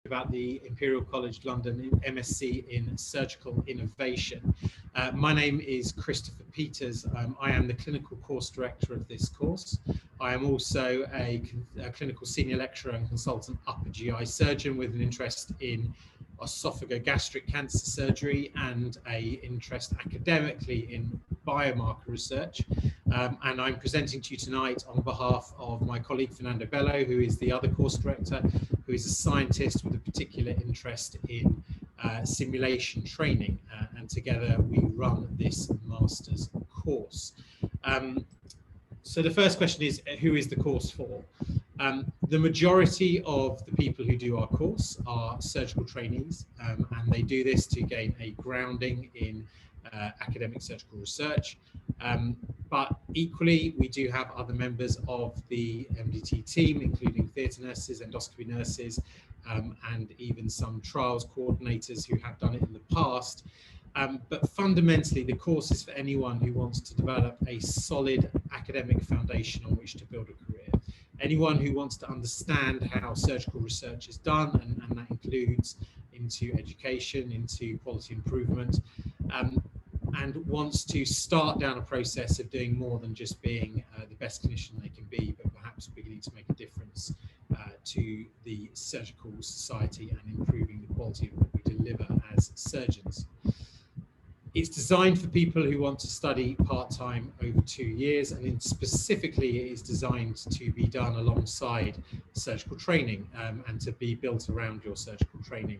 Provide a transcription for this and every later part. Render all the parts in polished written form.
about the Imperial College London MSc in Surgical Innovation. My name is Christopher Peters. I am the clinical course director of this course. I am also a clinical senior lecturer and consultant upper GI surgeon with an interest in esophagogastric cancer surgery and an interest academically in biomarker research. And I'm presenting to you tonight on behalf of my colleague Fernando Bello, who is the other course director, who is a scientist with a particular interest in simulation training, and together we run this master's course. So the first question is, who is the course for? The majority of the people who do our course are surgical trainees, and they do this to gain a grounding in academic surgical research. But equally, we do have other members of the MDT team, including theatre nurses, endoscopy nurses, and even some trials coordinators who have done it in the past. But fundamentally, the course is for anyone who wants to develop a solid academic foundation on which to build a career. Anyone who wants to understand how surgical research is done, and that includes into education, into quality improvement, and wants to start down a process of doing more than just being the best clinician they can be, but perhaps beginning to make a difference to the surgical society and improving the quality of what we deliver as surgeons. It's designed for people who want to study part-time over 2 years, and specifically it is designed to be done alongside surgical training and to be built around your surgical training.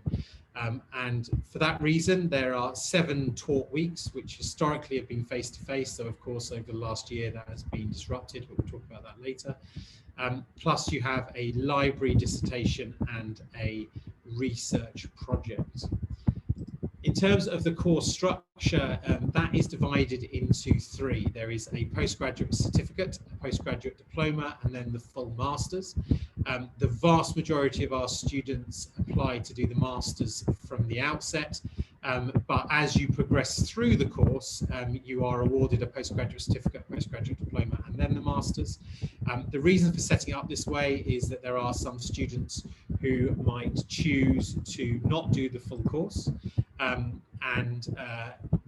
And for that reason, there are 7 talk weeks, which historically have been face-to-face. So of course, over the last year that has been disrupted, but we'll talk about that later. Plus you have a library dissertation and a research project. In terms of the course structure, that is divided into 3. There is a postgraduate certificate, a postgraduate diploma, and then the full master's. The vast majority of our students apply to do the master's from the outset, but as you progress through the course, you are awarded a postgraduate certificate, postgraduate diploma, and then the master's. The reason for setting it up this way is that there are some students who might choose to not do the full course,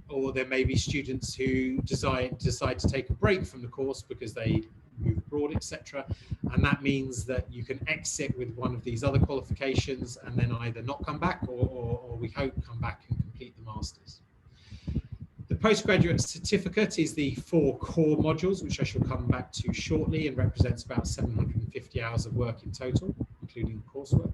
or there may be students who decide to take a break from the course because they move abroad, etc. And that means that you can exit with one of these other qualifications and then either not come back or we hope come back and complete the master's. The postgraduate certificate is the 4 core modules, which I shall come back to shortly, and represents about 750 hours of work in total, including coursework.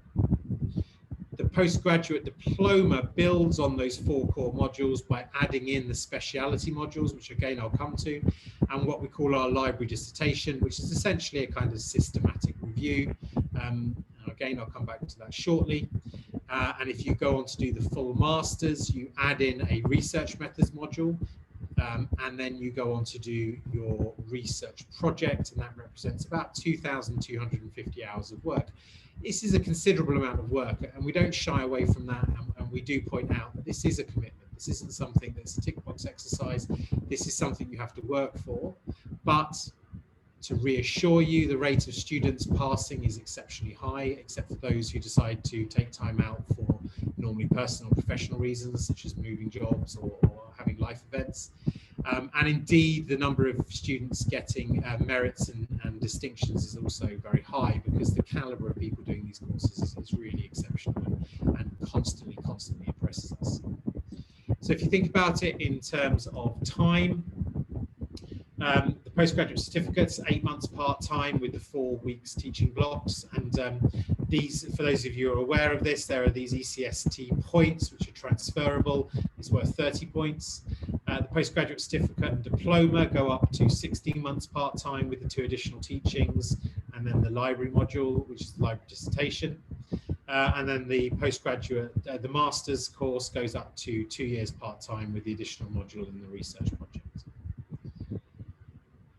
The postgraduate diploma builds on those 4 core modules by adding in the speciality modules, which again I'll come to, and what we call our library dissertation, which is essentially a kind of systematic review. Again, I'll come back to that shortly. And if you go on to do the full masters, you add in a research methods module, and then you go on to do your research project, and that represents about 2,250 hours of work. This is a considerable amount of work, and we don't shy away from that, and we do point out that this is a commitment. This isn't something that's a tick box exercise. This is something you have to work for, but to reassure you, the rate of students passing is exceptionally high, except for those who decide to take time out for normally personal or professional reasons, such as moving jobs or having life events. And indeed, the number of students getting merits and distinctions is also very high, because the caliber of people doing these courses is really exceptional and constantly impresses us. So if you think about it in terms of time, the postgraduate certificates, 8 months part-time with the 4 weeks teaching blocks. And these, for those of you who are aware of this, there are these ECST points which are transferable. It's worth 30 points. The postgraduate certificate and diploma go up to 16 months part-time with the 2 additional teachings, and then the library module, which is the library dissertation. And then the postgraduate, the master's course goes up to 2 years part-time with the additional module in the research project.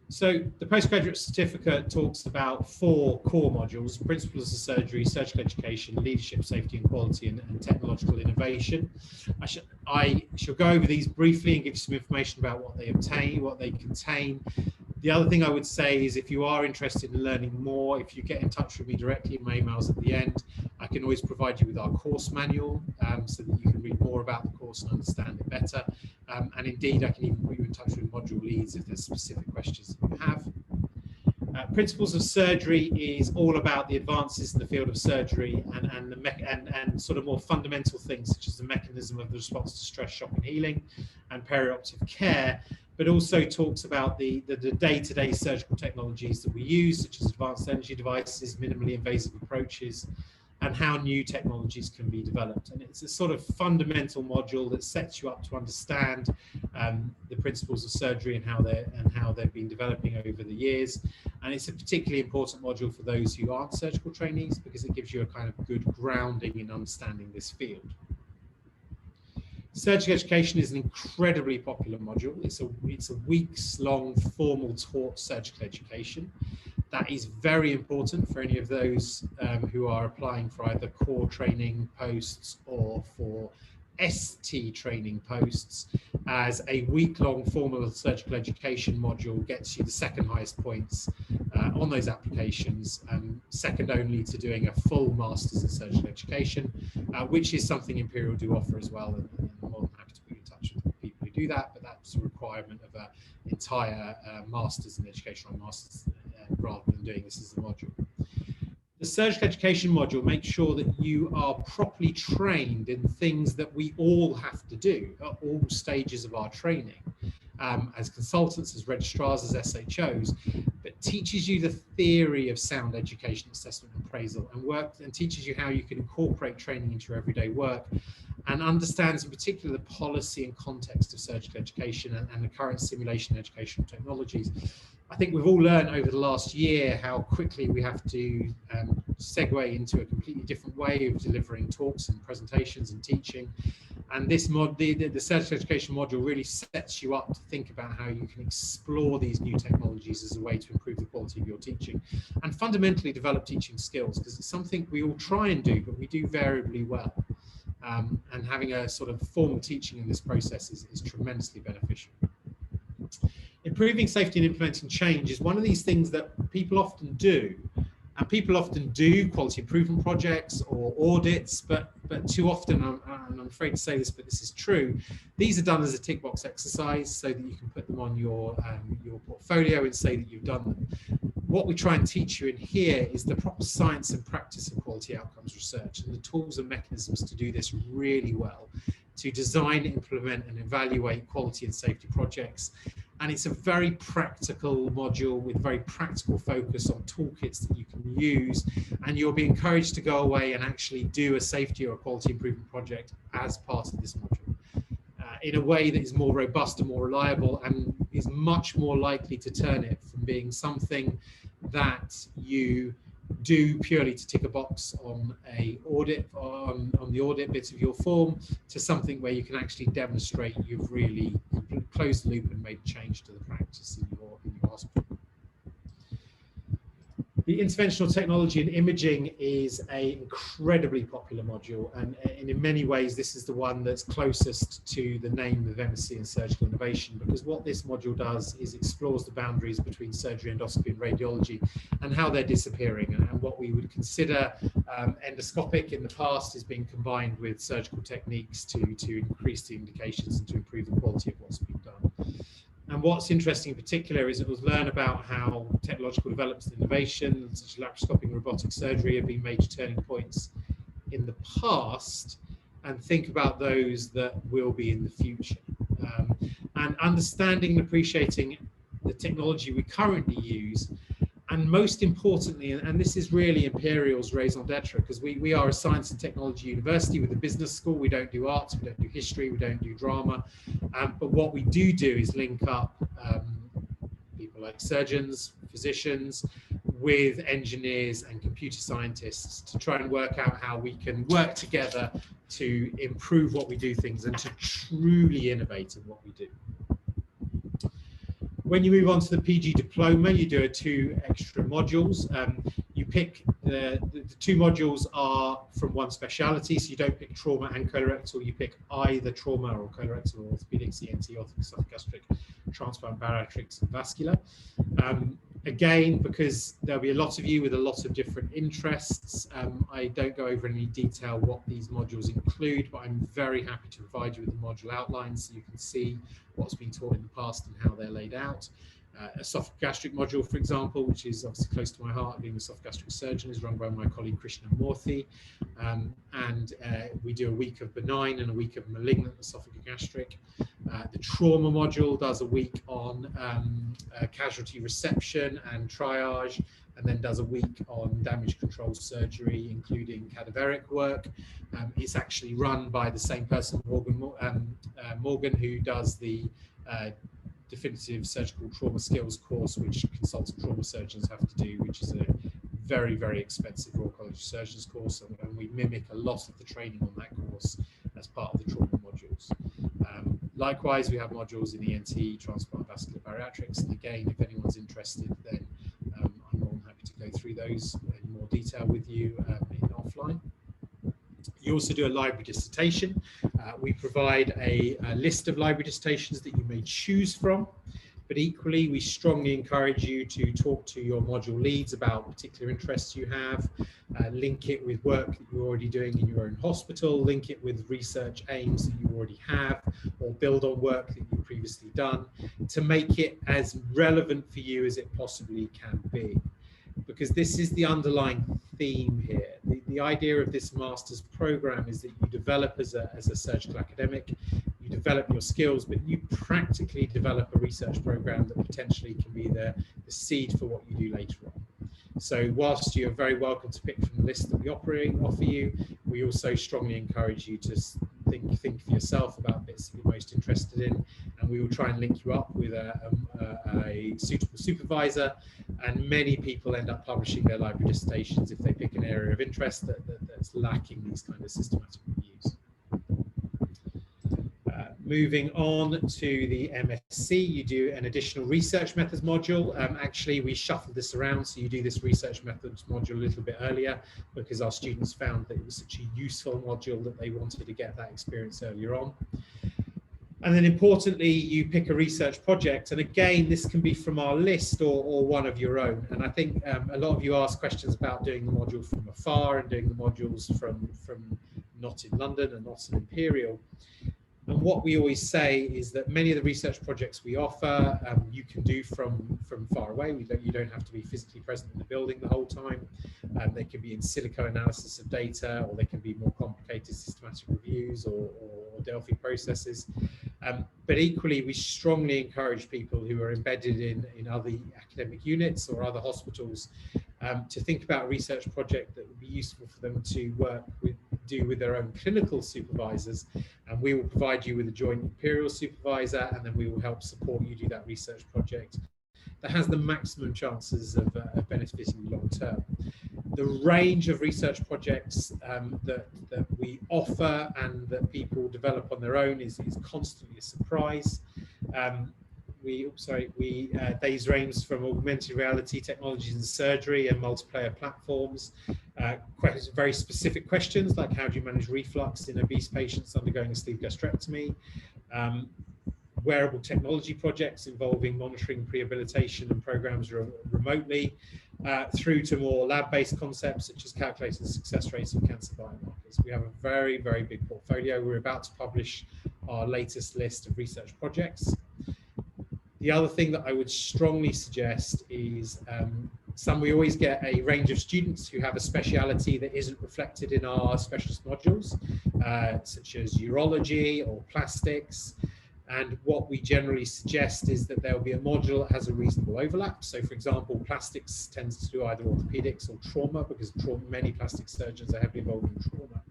So the postgraduate certificate talks about 4 core modules: principles of surgery, surgical education, leadership, safety and quality, and technological innovation. I shall go over these briefly and give you some information about what they contain. The other thing I would say is if you are interested in learning more, if you get in touch with me directly, my email's at the end, I can always provide you with our course manual so that you can read more about the course and understand it better. And indeed, I can even put you in touch with module leads if there's specific questions that you have. Principles of Surgery is all about the advances in the field of surgery and sort of more fundamental things such as the mechanism of the response to stress, shock and healing and perioperative care, but also talks about the day-to-day surgical technologies that we use, such as advanced energy devices, minimally invasive approaches, and how new technologies can be developed. And it's a sort of fundamental module that sets you up to understand the principles of surgery and how they've been developing over the years. And it's a particularly important module for those who aren't surgical trainees because it gives you a kind of good grounding in understanding this field. Surgical education is an incredibly popular module. It's a weeks-long formal taught surgical education. That is very important for any of those who are applying for either core training posts or for ST training posts, as a week-long formal surgical education module gets you the second highest points on those applications, second only to doing a full Masters in Surgical Education, which is something Imperial do offer as well, and I'm more than happy to put you in touch with people who do that, but that's a requirement of an entire Masters in Education or Masters rather than doing this as a module. The surgical education module makes sure that you are properly trained in things that we all have to do at all stages of our training, as consultants, as registrars, as SHOs, but teaches you the theory of sound education, assessment and appraisal, and teaches you how you can incorporate training into your everyday work, and understands in particular the policy and context of surgical education and the current simulation educational technologies. I think we've all learned over the last year how quickly we have to segue into a completely different way of delivering talks and presentations and teaching. And this the surgical education module really sets you up to think about how you can explore these new technologies as a way to improve the quality of your teaching and fundamentally develop teaching skills, because it's something we all try and do, but we do variably well. And having a sort of formal teaching in this process is tremendously beneficial. Improving safety and implementing change is one of these things that people often do. And people often do quality improvement projects or audits, but too often, and I'm afraid to say this, but this is true, these are done as a tick box exercise so that you can put them on your portfolio and say that you've done them. What we try and teach you in here is the proper science and practice of quality outcomes research and the tools and mechanisms to do this really well, to design, implement and evaluate quality and safety projects. And it's a very practical module with very practical focus on toolkits that you can use, and you'll be encouraged to go away and actually do a safety or a quality improvement project as part of this module in a way that is more robust and more reliable and is much more likely to turn it from being something that you do purely to tick a box on a audit on the audit bit of your form to something where you can actually demonstrate you've really closed the loop and made a change to the practice in your hospital. The interventional technology and imaging is an incredibly popular module, and in many ways this is the one that's closest to the name of MSc in surgical innovation, because what this module does is explores the boundaries between surgery, endoscopy and radiology and how they're disappearing, and what we would consider endoscopic in the past is being combined with surgical techniques to increase the indications and to improve the quality of what's being done. And what's interesting in particular is it will learn about how technological developments and innovation, such as laparoscopic and robotic surgery, have been major turning points in the past, and think about those that will be in the future. And understanding and appreciating the technology we currently use, and most importantly, and this is really Imperial's raison d'etre, because we are a science and technology university with a business school. We don't do arts, we don't do history, we don't do drama, but what we do is link up people like surgeons, physicians, with engineers and computer scientists to try and work out how we can work together to improve what we do things and to truly innovate in what we do. When you move on to the PG diploma, you do 2 extra modules. You pick the two modules are from one speciality, so you don't pick trauma and colorectal, you pick either trauma or colorectal or orthopedics, ENT, orthogastric, transplant, bariatrics, and vascular. Again, because there'll be a lot of you with a lot of different interests, I don't go over in any detail what these modules include, but I'm very happy to provide you with the module outlines so you can see what's been taught in the past and how they're laid out. Esophageal module, for example, which is obviously close to my heart, being an esophageal surgeon, is run by my colleague Krishna Murthy, and we do a week of benign and a week of malignant esophagogastric. The trauma module does a week on casualty reception and triage, and then does a week on damage control surgery, including cadaveric work. It's actually run by the same person, Morgan, who does the definitive surgical trauma skills course, which consultant trauma surgeons have to do, which is a very, very expensive Royal College of Surgeons course, and we mimic a lot of the training on that course as part of the trauma modules. Likewise, we have modules in ENT, transplant, vascular, bariatrics, and again, if anyone's interested, then I'm more than happy to go through those in more detail with you in offline. You also do a library dissertation. We provide a list of library dissertations that you may choose from, but equally we strongly encourage you to talk to your module leads about particular interests you have, link it with work that you're already doing in your own hospital, link it with research aims that you already have, or build on work that you've previously done to make it as relevant for you as it possibly can be. Because this is the underlying theme here. The idea of this master's program is that you develop as a surgical academic, you develop your skills, but you practically develop a research program that potentially can be the seed for what you do later on. So whilst you're very welcome to pick from the list that we offer you, we also strongly encourage you to think for yourself about bits that you're most interested in, and we will try and link you up with a suitable supervisor. And many people end up publishing their library dissertations if they pick an area of interest that's lacking these kind of systematic reviews. Moving on to the MSc, you do an additional research methods module. Actually, we shuffled this around, so you do this research methods module a little bit earlier because our students found that it was such a useful module that they wanted to get that experience earlier on. And then importantly, you pick a research project. And again, this can be from our list or one of your own. And I think a lot of you ask questions about doing the module from afar and doing the modules from not in London and not in Imperial. And what we always say is that many of the research projects we offer, you can do from far away. You don't have to be physically present in the building the whole time. They can be in silico analysis of data, or they can be more complicated systematic reviews or Delphi processes. But equally, we strongly encourage people who are embedded in other academic units or other hospitals to think about a research project that would be useful for them to do with their own clinical supervisors, and we will provide you with a joint Imperial supervisor, and then we will help support you do that research project that has the maximum chances of benefiting you long term. The range of research projects that we offer and that people develop on their own is constantly a surprise. These range from augmented reality technologies in surgery and multiplayer platforms, very specific questions like how do you manage reflux in obese patients undergoing a sleeve gastrectomy, wearable technology projects involving monitoring prehabilitation and programs remotely, through to more lab-based concepts such as calculating success rates of cancer biomarkers. We have a very, very big portfolio. We're about to publish our latest list of research projects. The other thing that I would strongly suggest is we always get a range of students who have a speciality that isn't reflected in our specialist modules, such as urology or plastics. And what we generally suggest is that there will be a module that has a reasonable overlap. So for example, plastics tends to do either orthopedics or trauma, because many plastic surgeons are heavily involved in trauma.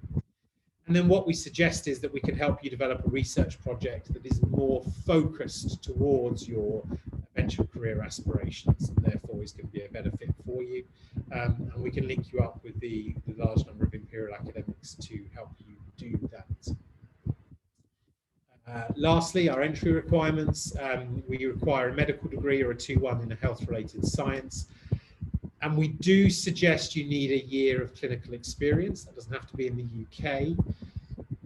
And then what we suggest is that we can help you develop a research project that is more focused towards your eventual career aspirations, and therefore is going to be a better fit for you. And we can link you up with the large number of Imperial academics to help you do that. Lastly, our entry requirements. We require a medical degree or a 2-1 in a health-related science. And we do suggest you need a year of clinical experience. That doesn't have to be in the UK.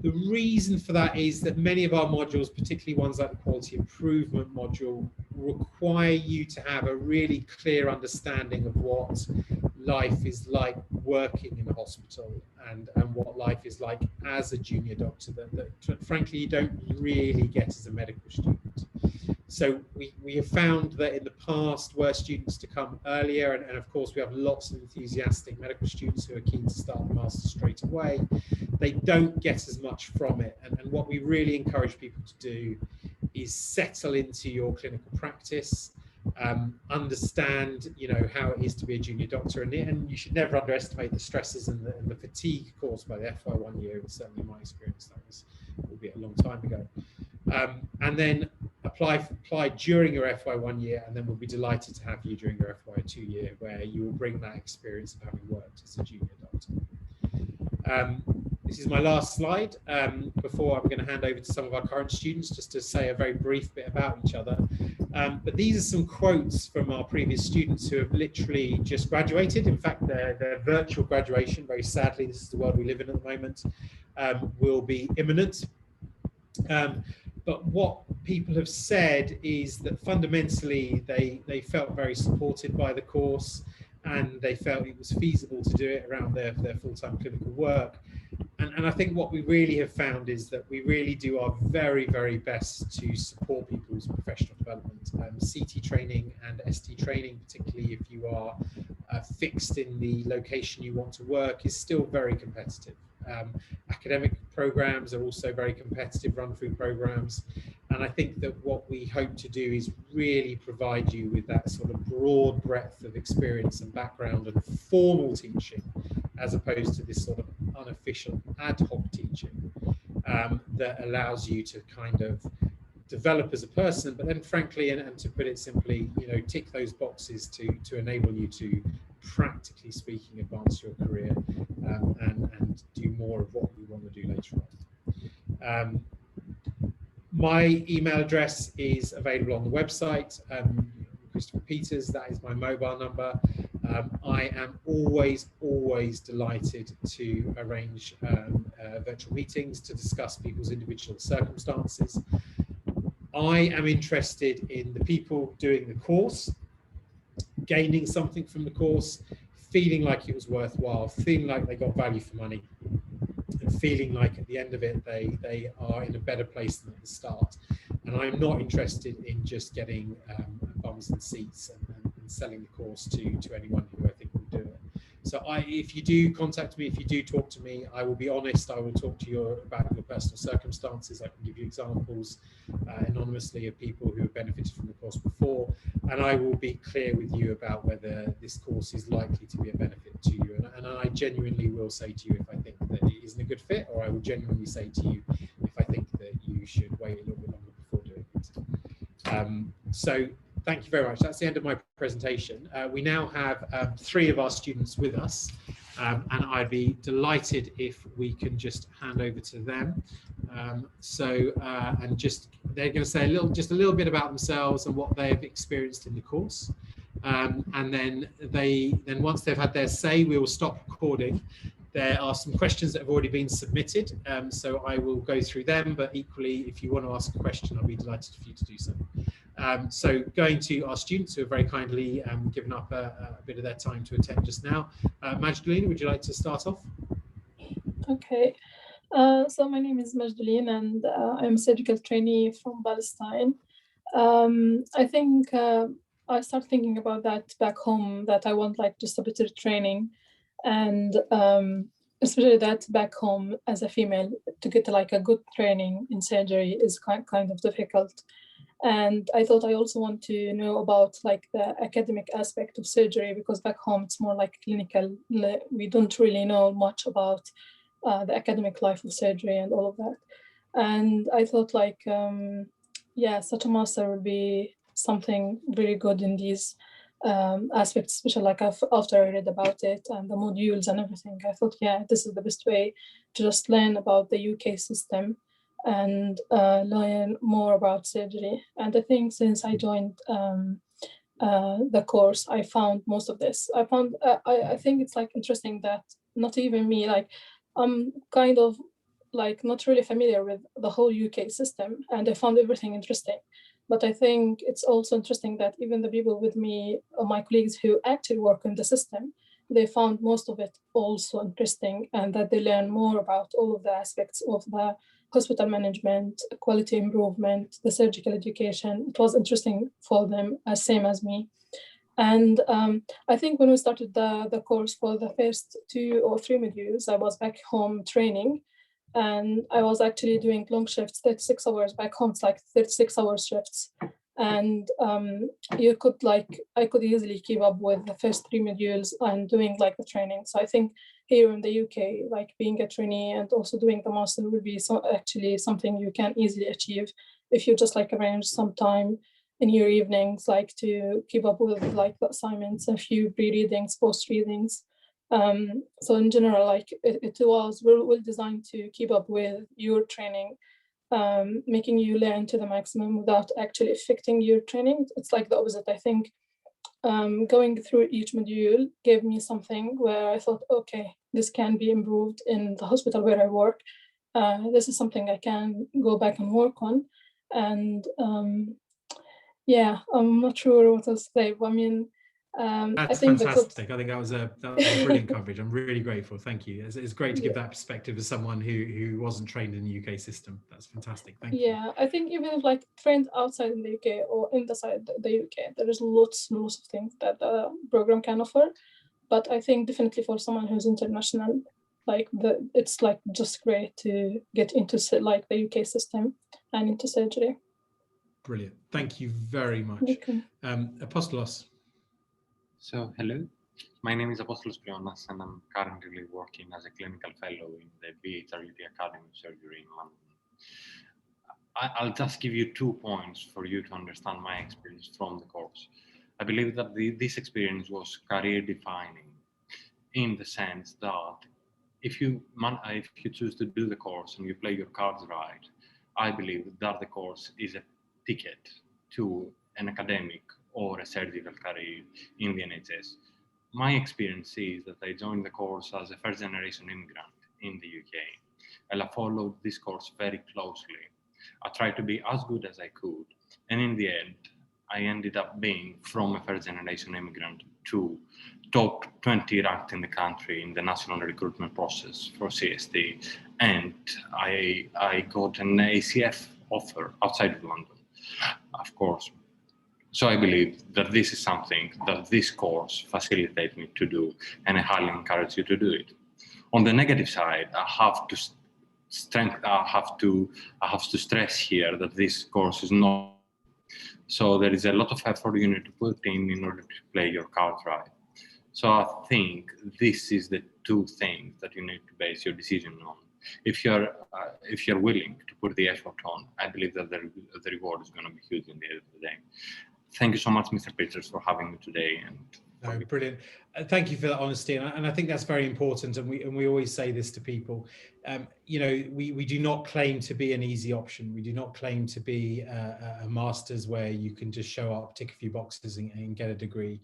The reason for that is that many of our modules, particularly ones like the quality improvement module, require you to have a really clear understanding of what life is like working in a hospital and what life is like as a junior doctor that frankly you don't really get as a medical student. So we have found that in the past were students to come earlier, and of course we have lots of enthusiastic medical students who are keen to start the master's straight away. They don't get as much from it, and what we really encourage people to do is settle into your clinical practice, understand how it is to be a junior doctor, and you should never underestimate the stresses and the fatigue caused by the FY1 year. Certainly in my experience, that was albeit a long time ago. And then apply during your FY1 year, and then we'll be delighted to have you during your FY2 year, where you will bring that experience of having worked as a junior doctor. This is my last slide before I'm going to hand over to some of our current students just to say a very brief bit about each other. But these are some quotes from our previous students who have literally just graduated. In fact, their virtual graduation, very sadly, this is the world we live in at the moment, will be imminent. But what people have said is that fundamentally they felt very supported by the course, and they felt it was feasible to do it around their full-time clinical work. And I think what we really have found is that we really do our very, very best to support people's professional development. CT training and ST training, particularly if you are fixed in the location you want to work, is still very competitive. Academic programs are also very competitive run-through programs, and I think that what we hope to do is really provide you with that sort of broad breadth of experience and background and formal teaching, as opposed to this sort of unofficial ad hoc teaching that allows you to kind of develop as a person, but then frankly, and to put it simply, tick those boxes to enable you to, practically speaking, advance your career and do more of what we want to do later on. My email address is available on the website, Christopher Peters, that is my mobile number. I am always delighted to arrange virtual meetings to discuss people's individual circumstances. I am interested in the people doing the course, gaining something from the course, feeling like it was worthwhile, feeling like they got value for money, and feeling like at the end of it they are in a better place than at the start. And I'm not interested in just getting bums and seats and selling the course to anyone who I think will do it. So if you do contact me, if you do talk to me, I will be honest. I will talk to you about your personal circumstances. I can give you examples anonymously of people who have benefited from the course before, and I will be clear with you about whether this course is likely to be a benefit to you. And I genuinely will say to you if I think that it isn't a good fit, or I will genuinely say to you if I think that you should wait a little bit longer before doing it. So thank you very much. That's the end of my presentation. We now have 3 of our students with us, and I'd be delighted if we can just hand over to them. And they're going to say just a little bit about themselves and what they've experienced in the course. And then once they've had their say, we will stop recording. There are some questions that have already been submitted, so I will go through them, but equally, if you want to ask a question, I'll be delighted for you to do so. So going to our students who have very kindly given up a bit of their time to attend just now. Magdalena, would you like to start off? Okay, so my name is Magdalena, and I'm a surgical trainee from Palestine. I think I started thinking about that back home, that I want just a better training, and especially that back home as a female to get a good training in surgery is kind of difficult. And I thought I also want to know about the academic aspect of surgery, because back home it's more clinical. We don't really know much about the academic life of surgery and all of that. And I thought yeah, such a master would be something really good in these aspects, especially after I read about it and the modules and everything. I thought, yeah, this is the best way to just learn about the UK system and learn more about surgery. And I think since I joined the course, I found most of this. I think it's like interesting that not even me, like I'm kind of like not really familiar with the whole UK system, and I found everything interesting. But I think it's also interesting that even the people with me, my colleagues who actually work in the system, they found most of it also interesting, and that they learn more about all of the aspects of the hospital management, quality improvement, the surgical education. It was interesting for them, same as me. And I think when we started the course for the first 2 or 3 modules, I was back home training, and I was actually doing long shifts, 36 hours back home. It's like 36-hour shifts. And I could easily keep up with the first 3 modules and doing like the training. So I think here in the UK, like being a trainee and also doing the master will be actually something you can easily achieve if you just like arrange some time in your evenings, like to keep up with like the assignments, a few pre-readings, post-readings. So in general, like it was well designed to keep up with your training, making you learn to the maximum without actually affecting your training. It's like the opposite. I think going through each module gave me something where I thought, okay, this can be improved in the hospital where I work. This is something I can go back and work on. And yeah, I'm not sure what else to say, but I mean, That's I think fantastic. I think that was a brilliant coverage. I'm really grateful. Thank you. It's great to give that perspective as someone who wasn't trained in the UK system. That's fantastic. Thank you. Yeah, I think even if like trained outside in the UK or inside the UK, there is lots of things that the program can offer. But I think definitely for someone who's international, like it's like just great to get into like the UK system and into surgery. Brilliant. Thank you very much. Apostolos. So, hello, my name is Apostolos Plionas, and I'm currently working as a clinical fellow in the BHRUT Academy of Surgery in London. I'll just give you 2 points for you to understand my experience from the course. I believe that this experience was career defining in the sense that if you choose to do the course and you play your cards right, I believe that the course is a ticket to an academic or a surgical career in the NHS. My experience is that I joined the course as a first-generation immigrant in the UK, and I followed this course very closely. I tried to be as good as I could, and in the end, I ended up being from a first-generation immigrant to top 20 ranked in the country in the national recruitment process for CST, and I got an ACF offer outside of London, of course. So I believe that this is something that this course facilitates me to do, and I highly encourage you to do it. On the negative side, I have to stress here that this course is not. So there is a lot of effort you need to put in order to play your cards right. So I think this is the 2 things that you need to base your decision on. If you're willing to put the effort on, I believe that the reward is going to be huge in the end of the day. Thank you so much, Mr. Peters, for having me today. No, brilliant. Thank you for that honesty, and I think that's very important. And we always say this to people. We do not claim to be an easy option. We do not claim to be a master's where you can just show up, tick a few boxes, and get a degree.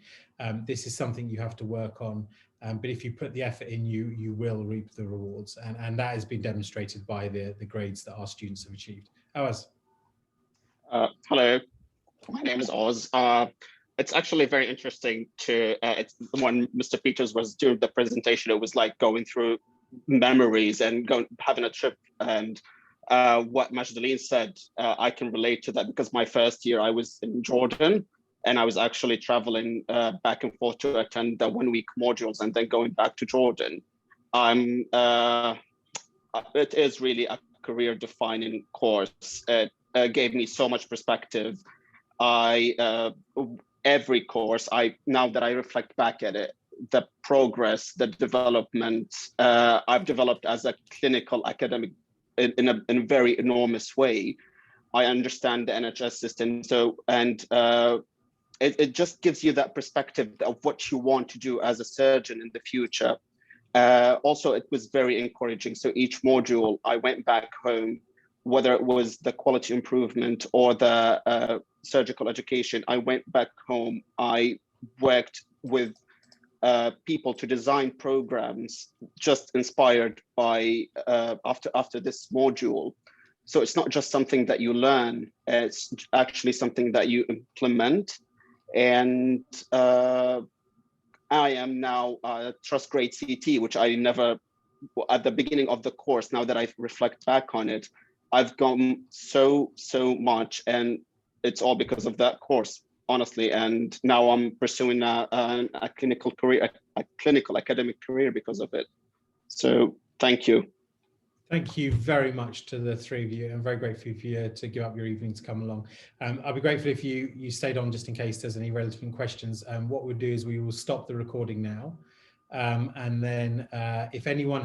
This is something you have to work on. But if you put the effort in, you will reap the rewards, and that has been demonstrated by the grades that our students have achieved. Oz. Hello. My name is Oz. It's actually very interesting when Mr. Peters was doing the presentation, it was like going through memories and having a trip. And what Majdaleen said, I can relate to that because my first year I was in Jordan and I was actually traveling back and forth to attend the 1-week modules and then going back to Jordan. It is really a career defining course. It gave me so much perspective. Every course, now that I reflect back at it, the progress, the development I've developed as a clinical academic in a very enormous way. I understand the NHS system, it just gives you that perspective of what you want to do as a surgeon in the future. Also, it was very encouraging. So each module, I went back home, whether it was the quality improvement or the surgical education, I went back home. I worked with people to design programs just inspired by after this module. So it's not just something that you learn, it's actually something that you implement. And I am now a trust grade CT, which I never, at the beginning of the course, now that I reflect back on it, I've gone so much, and it's all because of that course, honestly. And now I'm pursuing a clinical career, a clinical academic career because of it. So thank you. Thank you very much to the three of you. I'm very grateful for you to give up your evening to come along. I'll be grateful if you stayed on just in case there's any relevant questions. What we'll do is we will stop the recording now. And then if anyone